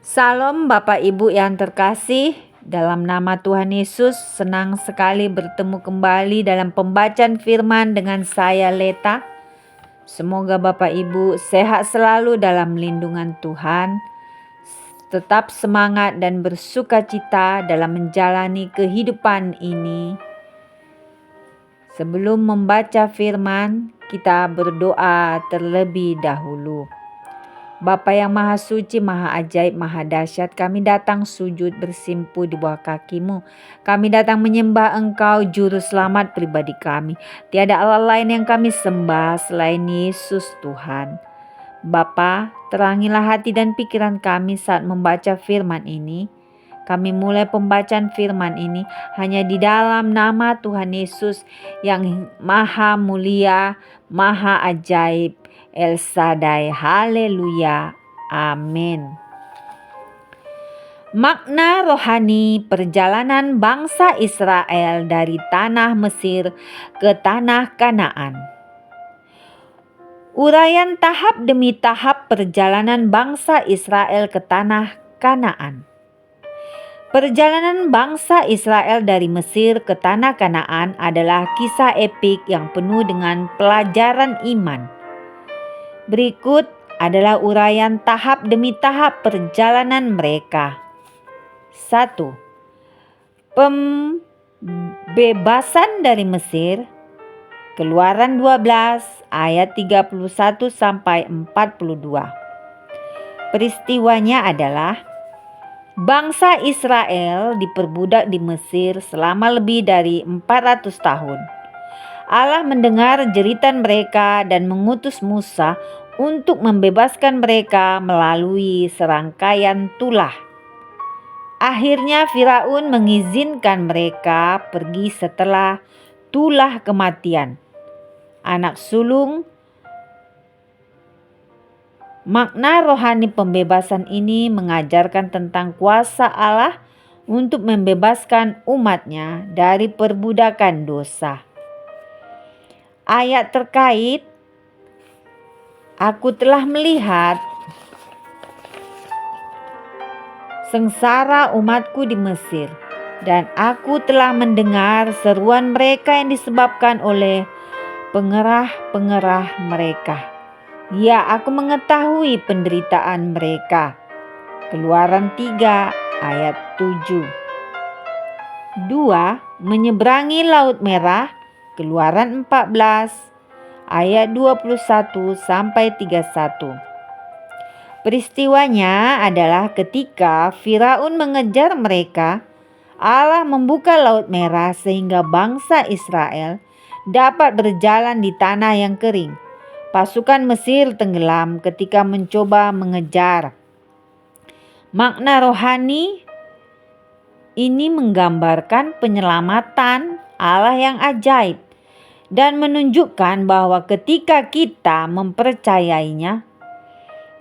Salam Bapak Ibu yang terkasih, dalam nama Tuhan Yesus senang sekali bertemu kembali dalam pembacaan firman dengan saya Leta. Semoga Bapak Ibu sehat selalu dalam lindungan Tuhan, tetap semangat dan bersukacita dalam menjalani kehidupan ini. Sebelum membaca firman, kita berdoa terlebih dahulu. Bapa yang Maha Suci, Maha Ajaib, Maha Dahsyat, kami datang sujud bersimpu di bawah kaki-Mu. Kami datang menyembah Engkau, Juru Selamat pribadi kami. Tiada Allah lain yang kami sembah selain Yesus Tuhan. Bapa, terangilah hati dan pikiran kami saat membaca firman ini. Kami mulai pembacaan firman ini hanya di dalam nama Tuhan Yesus yang Maha Mulia, Maha Ajaib, El Shaddai. Haleluya. Amin. Makna rohani perjalanan bangsa Israel dari tanah Mesir ke tanah Kanaan. Uraian tahap demi tahap perjalanan bangsa Israel ke tanah Kanaan. Perjalanan bangsa Israel dari Mesir ke tanah Kanaan adalah kisah epik yang penuh dengan pelajaran iman. Berikut adalah uraian tahap demi tahap perjalanan mereka. 1. Pembebasan dari Mesir. Keluaran 12 ayat 31 sampai 42. Peristiwanya adalah bangsa Israel diperbudak di Mesir selama lebih dari 400 tahun. Allah mendengar jeritan mereka dan mengutus Musa untuk membebaskan mereka melalui serangkaian tulah. Akhirnya Firaun mengizinkan mereka pergi setelah tulah kematian anak sulung. Makna rohani pembebasan ini mengajarkan tentang kuasa Allah untuk membebaskan umatnya dari perbudakan dosa. Ayat terkait, aku telah melihat sengsara umatku di Mesir, dan aku telah mendengar seruan mereka yang disebabkan oleh pengerah-pengerah mereka. Ya, aku mengetahui penderitaan mereka. Keluaran 3 ayat 7. 2. Menyeberangi Laut Merah. Keluaran 14 ayat 21 sampai 31. Peristiwanya adalah ketika Firaun mengejar mereka, Allah membuka Laut Merah sehingga bangsa Israel dapat berjalan di tanah yang kering. Pasukan Mesir tenggelam ketika mencoba mengejar. Makna rohani ini menggambarkan penyelamatan Allah yang ajaib dan menunjukkan bahwa ketika kita mempercayainya,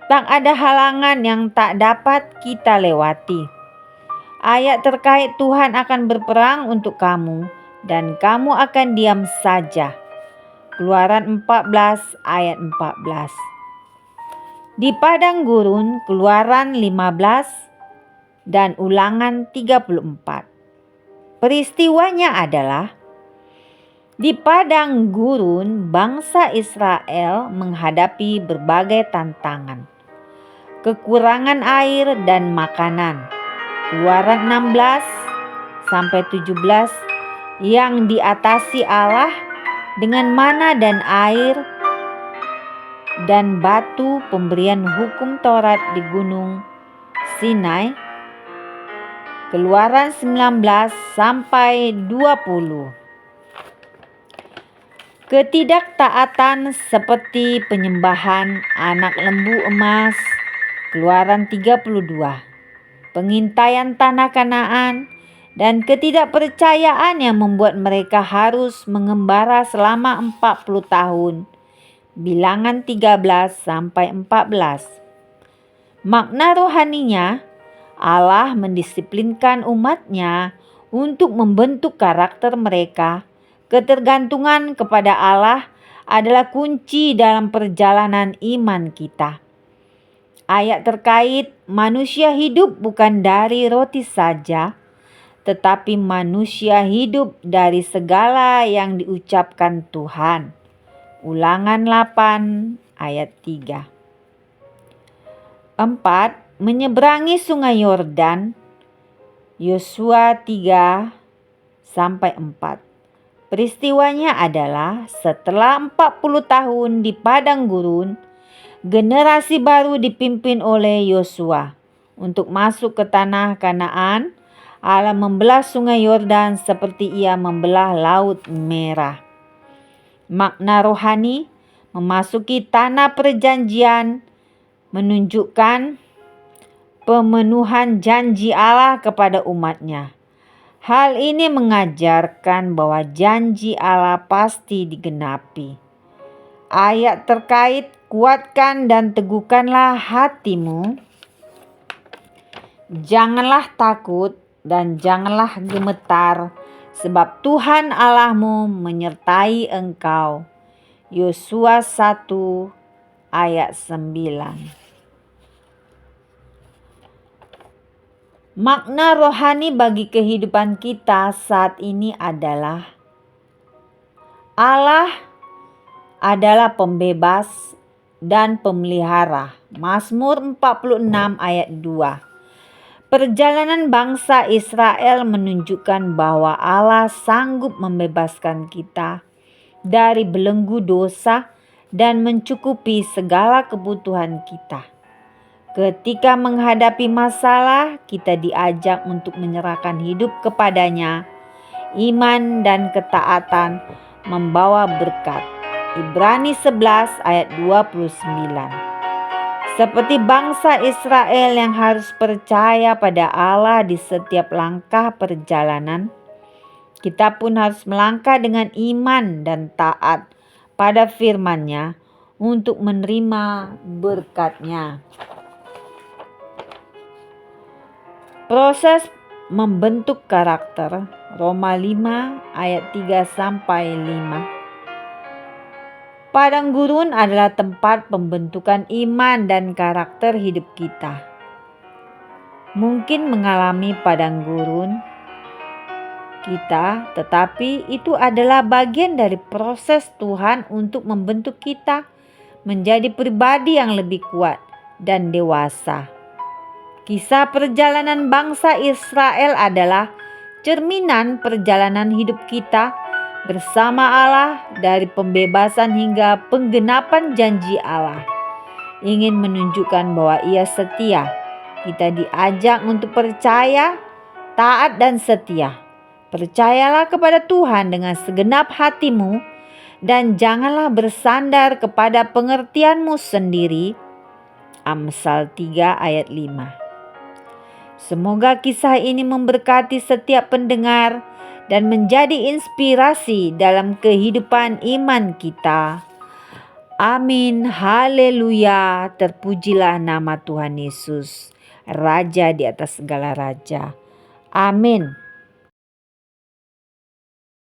tak ada halangan yang tak dapat kita lewati. Ayat terkait Tuhan akan berperang untuk kamu dan kamu akan diam saja. Keluaran 14 ayat 14. Di padang gurun, Keluaran 15 dan Ulangan 34. Peristiwanya adalah di padang gurun bangsa Israel menghadapi berbagai tantangan, kekurangan air dan makanan. Keluaran 16 sampai 17 yang diatasi Allah dengan mana dan air dan batu pemberian hukum Taurat di Gunung Sinai. Keluaran 19 sampai 20. Ketidaktaatan seperti penyembahan anak lembu emas. Keluaran 32. Pengintaian tanah Kanaan dan ketidakpercayaan yang membuat mereka harus mengembara selama 40 tahun. Bilangan 13 sampai 14. Makna rohaninya, Allah mendisiplinkan umatnya untuk membentuk karakter mereka. Ketergantungan kepada Allah adalah kunci dalam perjalanan iman kita. Ayat terkait manusia hidup bukan dari roti saja, tetapi manusia hidup dari segala yang diucapkan Tuhan. Ulangan 8 ayat 3. 4. Menyeberangi sungai Yordan. Yosua 3 sampai 4. Peristiwanya adalah setelah 40 tahun di padang gurun, generasi baru dipimpin oleh Yosua untuk masuk ke tanah Kanaan. Allah membelah sungai Yordan seperti ia membelah Laut Merah. Makna rohani memasuki tanah perjanjian menunjukkan pemenuhan janji Allah kepada umatnya. Hal ini mengajarkan bahwa janji Allah pasti digenapi. Ayat terkait kuatkan dan teguhkanlah hatimu. Janganlah takut dan janganlah gemetar, sebab Tuhan Allahmu menyertai engkau. Yosua 1 ayat 9. Makna rohani bagi kehidupan kita saat ini adalah Allah adalah pembebas dan pemelihara. Mazmur 46 ayat 2. Perjalanan bangsa Israel menunjukkan bahwa Allah sanggup membebaskan kita dari belenggu dosa dan mencukupi segala kebutuhan kita. Ketika menghadapi masalah, kita diajak untuk menyerahkan hidup kepadanya. Iman dan ketaatan membawa berkat. Ibrani 11 ayat 29. Seperti bangsa Israel yang harus percaya pada Allah di setiap langkah perjalanan, kita pun harus melangkah dengan iman dan taat pada firman-Nya untuk menerima berkat-Nya. Proses membentuk karakter, Roma 5 ayat 3 sampai 5. Padang gurun adalah tempat pembentukan iman dan karakter hidup kita. Mungkin mengalami padang gurun kita, tetapi itu adalah bagian dari proses Tuhan untuk membentuk kita menjadi pribadi yang lebih kuat dan dewasa. Kisah perjalanan bangsa Israel adalah cerminan perjalanan hidup kita bersama Allah dari pembebasan hingga penggenapan janji Allah. Ingin menunjukkan bahwa Ia setia. Kita diajak untuk percaya, taat dan setia. Percayalah kepada Tuhan dengan segenap hatimu dan janganlah bersandar kepada pengertianmu sendiri. Amsal 3 ayat 5. Semoga kisah ini memberkati setiap pendengar dan menjadi inspirasi dalam kehidupan iman kita. Amin. Haleluya. Terpujilah nama Tuhan Yesus, Raja di atas segala raja. Amin.